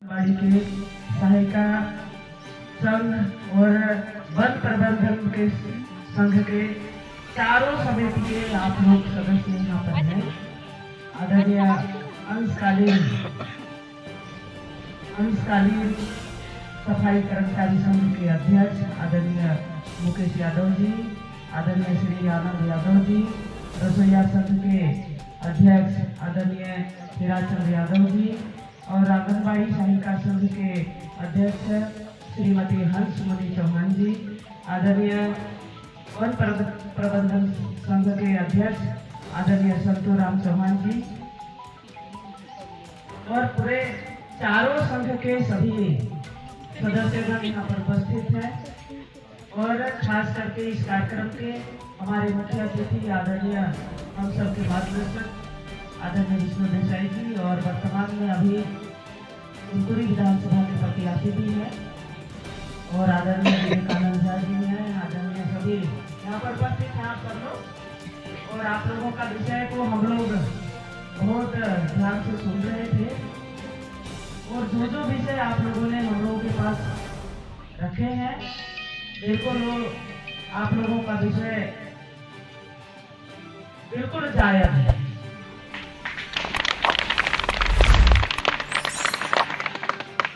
बाड़ी के सहायिका संघ और वन प्रबंधन के संघ के चारों समिति के आप लोग सदस्य यहाँ पर हैं। आदरणीय अंशकालीन सफाई कर्मचारी संघ के अध्यक्ष आदरणीय मुकेश यादव जी, आदरणीय श्री आनंद यादव जी, रसोईया संघ के अध्यक्ष आदरणीय हिराचंद यादव जी और आंगनबाड़ी सहायिका संघ के अध्यक्ष श्रीमती हंसमणि चौहान जी, आदरणीय वन प्रबंधन संघ के अध्यक्ष आदरणीय संतू राम चौहान जी और पूरे चारों संघ के सभी सदस्यगण यहाँ पर उपस्थित हैं। और खास करके इस कार्यक्रम के हमारे मुख्य अतिथि आदरणीय हम सबके मार्गदर्शक आदरणीय विष्णु देसाई जी और वर्तमान में अभी इंदौर विधानसभा के प्रत्याशी भी है और आदरणीय विवेकानंद झा जी हैं, आदरणीय सभी यहाँ पर उपस्थित हैं आप सब लोग। और आप लोगों का विषय को हम लोग बहुत ध्यान से सुन रहे थे और जो विषय आप लोगों ने हम लोगों के पास रखे हैं, बिल्कुल आप लोगों का विषय बिल्कुल जायज है।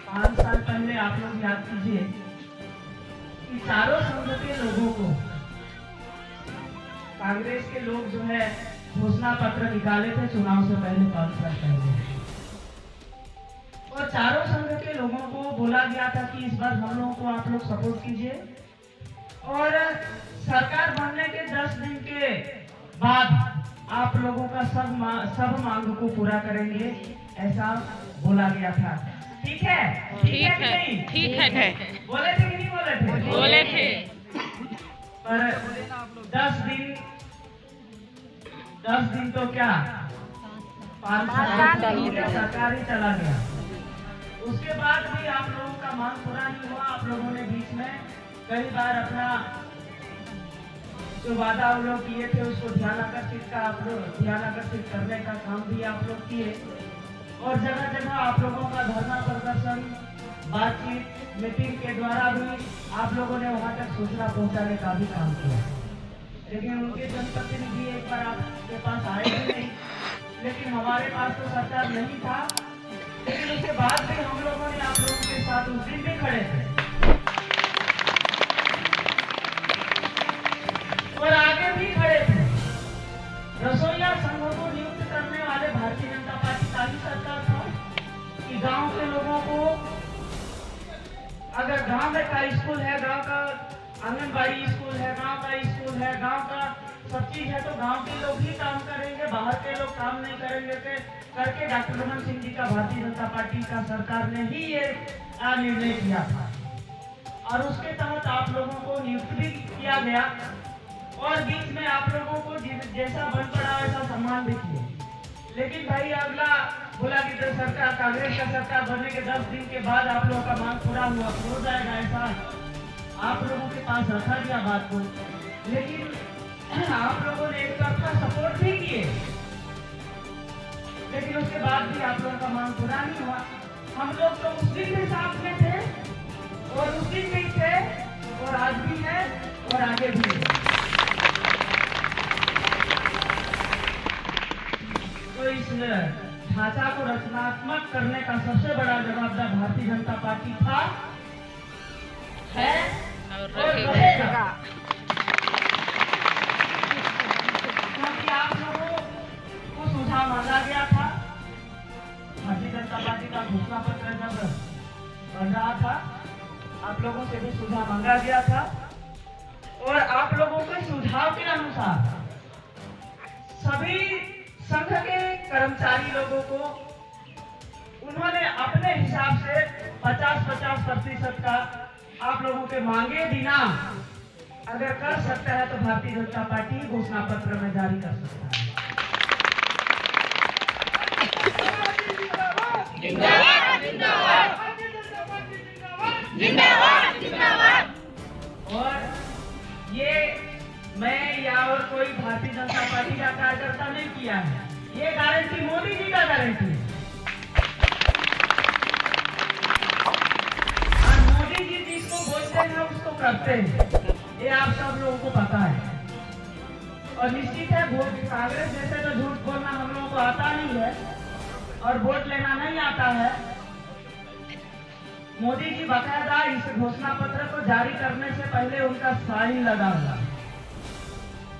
5 साल पहले आप लोग याद कीजिए कि चारों संघ के लोगों को कांग्रेस के लोग जो है घोषणा पत्र निकाले थे चुनाव से पहले 5 साल पहले, और चारों संघ के लोगों को बोला गया था कि इस बार हम लोगों को आप लोग सपोर्ट कीजिए और सरकार बनने के 10 दिन के बाद आप लोगों का सब मांग को पूरा करेंगे, ऐसा बोला गया था। ठीक है? ठीक है, ठीक है। बोले थे कि नहीं बोले थे? बोले थे। पर 10 दिन तो क्या 5 साल सरकार ही चला गया। उसके बाद भी आप लोगों का मांग पूरा नहीं हुआ। आप लोगों ने बीच में कई बार अपना जो वादा आप लोग किए थे उसको ध्यान आकर्षित करने का काम भी आप लोग किए और जगह जगह आप लोगों का धरना प्रदर्शन, बातचीत, मीटिंग के द्वारा भी आप लोगों ने वहां तक सूचना पहुंचाने का भी काम किया। लेकिन उनके जनप्रतिनिधि एक बार आपके पास आए ही नहीं, लेकिन हमारे पास तो सरकार नहीं था। लेकिन उसके बाद भी हम लोगों ने आप लोगों के साथ उस दिन भी खड़े थे और आगे भी खड़े थे। रसोईया संघों को नियुक्त करने वाले भारतीय जनता पार्टी का ही सरकार था कि गांव के लोगों को अगर गांव में का स्कूल है, गांव का आंगनबाड़ी स्कूल है, गांव का स्कूल है, गांव का सब चीज है तो गांव के लोग ही काम करेंगे, बाहर के लोग काम नहीं करेंगे करके डॉक्टर रमन सिंह जी का भारतीय जनता पार्टी का सरकार ने ही ये निर्णय किया था और उसके तहत आप लोगों को नियुक्त भी किया गया और बीच में आप लोगों को जैसा बन पड़ा वैसा सम्मान भी किया। लेकिन भाई अगला बोला कि सरकार कांग्रेस का सरकार बनने के 10 दिन के बाद आप लोगों का मांग पूरा हो जाएगा, ऐसा आप लोगों के पास रखा गया बात को। लेकिन आप लोगों ने एक तरफा सपोर्ट भी किए, लेकिन उसके बाद भी आप लोगों का मांग पूरा नहीं हुआ। हम लोग तो उस दिन भी साथ में थे और उस दिन भी थे और आज भी है और आगे भी है। तो इस ढांचा को रचनात्मक करने का सबसे बड़ा जवाबदार भारतीय जनता पार्टी था, है और रहेगा। क्योंकि आप लोगों को सुझाव मांगा गया था, भारतीय जनता पार्टी का घोषणा पत्र जब बन रहा था आप लोगों से भी सुझाव मांगा गया था और आप लोगों के सुझाव के अनुसार सभी संघ के कर्मचारी लोगों को उन्होंने अपने हिसाब से 50-50% का आप लोगों के मांगे बिना अगर कर सकता है तो भारतीय जनता पार्टी घोषणा पत्र में जारी कर सकता है। जिंदाबाद, जिंदाबाद, जिंदाबाद, जिंदाबाद। और ये मैं या और कोई भारतीय जनता पार्टी का कार्यकर्ता नहीं किया है, ये गारंटी मोदी जी का गारंटी है। रखते हैं, ये आप सब लोगों को पता है। और निश्चित है वोट कांग्रेस जैसे तो झूठ बोलना हम लोगों को आता नहीं है और वोट लेना नहीं आता है। मोदी जी बाकायदा इस घोषणा पत्र को जारी करने से पहले उनका साइन लगा हुआ,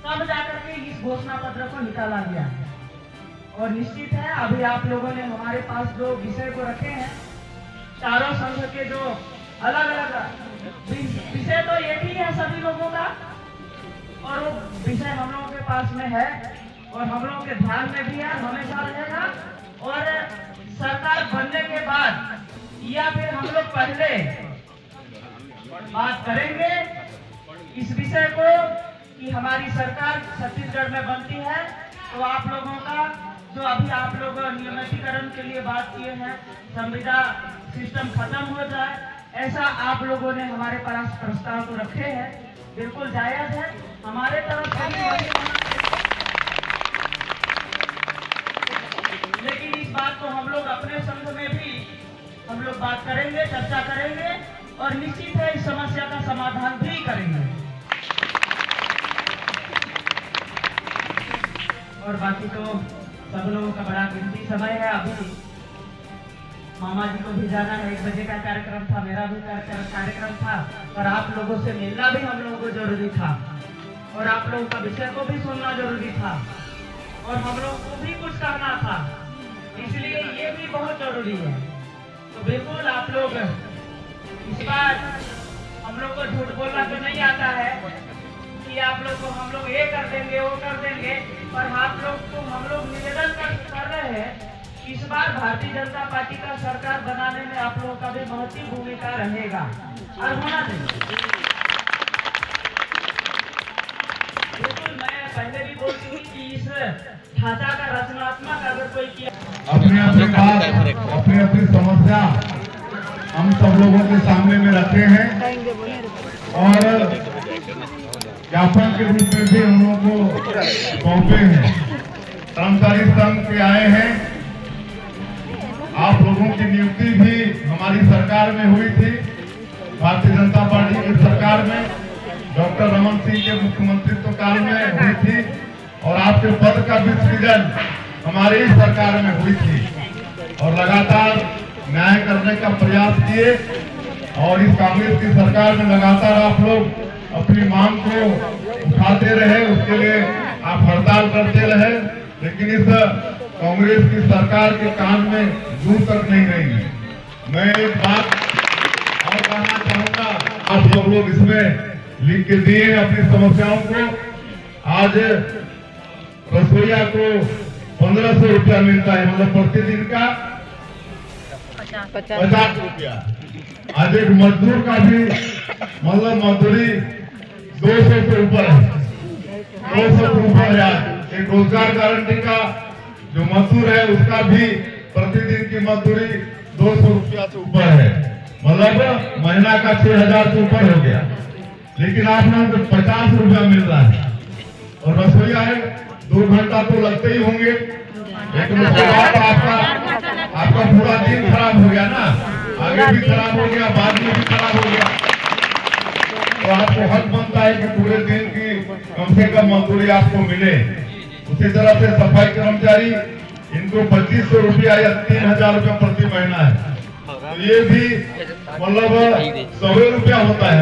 तब जाकर के इस घोषणा पत्र को निकाला गया है। और निश्चित है अभी आप लोगों ने हमारे पास जो विषय को रखे हैं, चारों संघ के जो अलग अलग विषय तो एक ही है सभी लोगों का, और वो विषय हम लोगों के पास में है और हम लोगों के ध्यान में भी है, हमेशा रहेगा। और सरकार बनने के बाद या फिर हम लोग पहले बात करेंगे इस विषय को कि हमारी सरकार छत्तीसगढ़ में बनती है तो आप लोगों का जो अभी आप लोग नियमितीकरण के लिए बात किए हैं, संविदा सिस्टम खत्म हो जाए, ऐसा आप लोगों ने हमारे पास प्रस्ताव को रखे हैं, बिल्कुल जायज है। हमारे तरफ से लेकिन इस बात को हम लोग अपने संघ में भी हम लोग बात करेंगे, चर्चा करेंगे और निश्चित है इस समस्या का समाधान भी करेंगे। और बाकी तो सब लोगों का बड़ा कीमती समय है। अभी मामा जी को भी जाना है, 1 बजे का कार्यक्रम था, मेरा भी कार्यक्रम था, पर आप लोगों से मिलना भी हम लोगों को जरूरी था और आप लोगों का विषय को भी सुनना जरूरी था और हम लोगों को भी कुछ कहना था, इसलिए ये भी बहुत जरूरी है। तो बिल्कुल आप लोग इस बार हम लोग को झूठ बोलना तो नहीं आता है कि आप लोग को हम लोग ये कर देंगे वो कर देंगे, पर आप लोग को हम लोग निवेदन कर रहे हैं इस बार भारतीय जनता पार्टी का सरकार बनाने में आप लोगों का भी महत्वपूर्ण भूमिका रहेगा और होना चाहिए। बिल्कुल मैं पहले भी बोल चुकी कि इस ढांचा का रचनात्मक अगर कोई किया अपनी अपनी समस्या हम सब लोगों के सामने में रखे हैं और ज्ञापन के रूप में भी हम लोगों को सौंपे हैं। कर्मचारी संघ के आए हैं, आप लोगों की नियुक्ति भी हमारी सरकार में हुई थी, भारतीय जनता पार्टी की सरकार में, डॉक्टर रमन सिंह के मुख्यमंत्रित्व काल में हुई थी और आपके पद का भी सृजन हमारी ही सरकार में हुई थी और लगातार न्याय करने का प्रयास किए और इस कांग्रेस की सरकार में लगातार आप लोग अपनी मांग को उठाते रहे, उसके लिए आप हड़ताल करते रहे, लेकिन इस कांग्रेस की सरकार के कान में जू तक नहीं रहेगी। मैं एक बात और कहना चाहूंगा, आप सब लोग इसमें लिख के दिए अपनी समस्याओं को। आज रसोईया को 1500 रुपया मिलता है, मतलब प्रतिदिन का 50 रुपया। आज एक मजदूर का भी मतलब मजदूरी 200 से ऊपर है, 200 से ऊपर है। एक रोजगार गारंटी का जो मजदूर है उसका भी प्रतिदिन की मजदूरी 200 रुपया से ऊपर है, मतलब महीना का 6000 से ऊपर हो गया। लेकिन आप लोगों को 50 रुपया मिल रहा है और रसोईया है 2 घंटा तो लगते ही होंगे, लेकिन उसके बाद आपका पूरा दिन खराब हो गया ना, आगे भी खराब हो गया, बाद में भी खराब हो गया। तो आपको हक बनता है कि पूरे दिन की कम से कम मजदूरी आपको मिले। उसी तरह से सफाई कर्मचारी, इनको 2500 रुपया या 3000 रुपया प्रति महीना है, तो ये भी मतलब 100 रुपया होता है,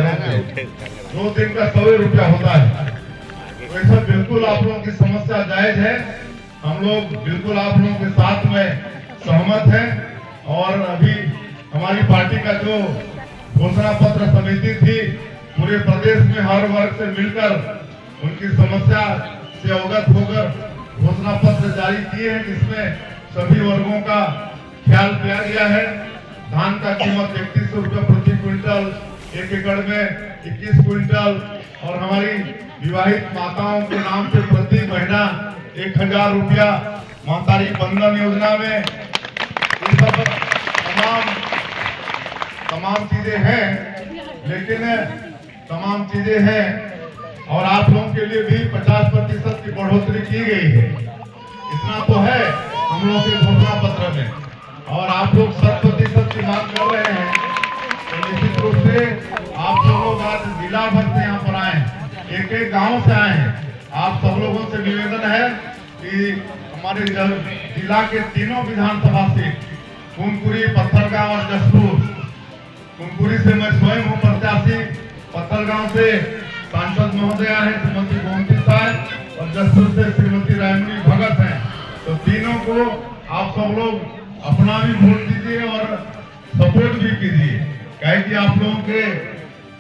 2 दिन का 100 रुपया होता है। तो ऐसा बिल्कुल आप लोगों की समस्या जायज है, हम लोग बिल्कुल आप लोगों के साथ में सहमत हैं। और अभी हमारी पार्टी का जो घोषणा पत्र समिति थी, पूरे प्रदेश में हर वर्ग से मिलकर उनकी समस्या से अवगत होकर घोषणा पत्र जारी किए हैं, जिसमें सभी वर्गों का ख्याल किया गया है। धान का कीमत 3100 रुपया प्रति क्विंटल, 1 एकड़ में 21 क्विंटल, और हमारी विवाहित माताओं के नाम से प्रति महीना 1000 रुपया महतारी बंधन योजना में। ये सब तमाम चीजें हैं, लेकिन तमाम चीजें हैं और आप लोगों के लिए भी 50% की बढ़ोतरी की गई है। इतना तो है हम लोगों के घोषणा पत्र में, और आप लोग 100% की मांग कर रहे हैं, तो निश्चित रूप से आप लोग आज जिला भर से यहाँ पर आए हैं, एक एक गांव से आए हैं। आप सब लोगों से निवेदन है कि हमारे जिला के तीनों विधानसभा सीट कुनकुरी, पत्थलगांव और जसपुर, कुनकुरी से मैं स्वयं हूँ प्रत्याशी, पत्थलगांव से सांसद महोदय है श्रीमती गोमती साहब और जसपुर से श्रीमती रायमणी भगत हैं। तो तीनों को आप सब लोग अपना भी वोट दीजिए और सपोर्ट भी कीजिए, क्या कि आप लोगों के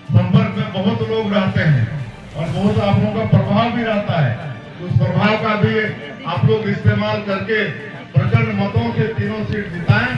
संपर्क में बहुत लोग रहते हैं और बहुत आप लोगों का प्रभाव भी रहता है। उस प्रभाव का भी आप लोग इस्तेमाल करके प्रचंड मतों से तीनों सीट जिताएं